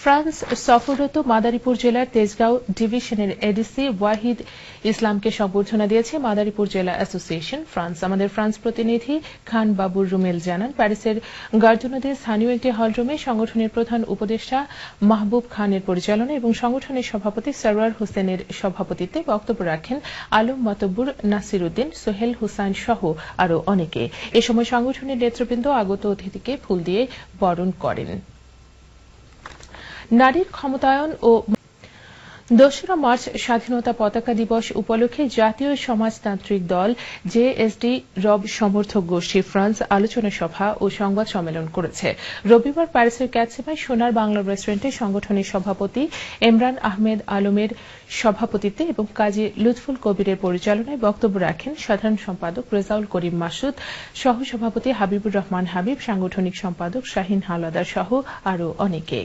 France সফররত মাদারীপুর জেলার তেজগাঁও ডিভিশনের এডিসি ওয়াহিদ ইসলামকে সংবর্ধনা দিয়েছে মাদারীপুর জেলা অ্যাসোসিয়েশন ফ্রান্স। আমাদের ফ্রান্স প্রতিনিধি খান বাবুর রুমেল জানান, প্যারিসের গার্ডনদে স্থানীয় একটি হলরুমে সংগঠনের প্রধান উপদেষ্টা মাহবুব খানের পরিচালনায় এবং সংগঠনের সভাপতি সরওয়ার হোসেনের সভাপতিত্বে বক্তব্য রাখেন আলম মাতব্বর, নাসির উদ্দিন, সোহেল হুসাইন সহ আরও অনেকে। এ সময় সংগঠনের নেতৃবৃন্দ আগত অতিথিকে ফুল দিয়ে বরণ করেন। নারীর ক্ষমতায়ন ও ২রা মার্চ স্বাধীনতা পতাকা দিবস উপলক্ষে জাতীয় সমাজতান্ত্রিক দল জেএসডি রব সমর্থক গোষ্ঠী ফ্রান্স আলোচনা সভা ও সংবাদ সম্মেলন করেছে। রবিবার প্যারিসের ক্যাটসেমায় সোনার বাংলা রেস্টুরেন্টে সংগঠনের সভাপতি এমরান আহমেদ আলমের সভাপতিত্বে এবং কাজী লুৎফুল কবিরের পরিচালনায় বক্তব্য রাখেন সাধারণ সম্পাদক রেজাউল করিম মাসুদ, সহসভাপতি হাবিবুর রহমান হাবিব, সাংগঠনিক সম্পাদক শাহিন হাওলাদার সহ আরও অনেকে।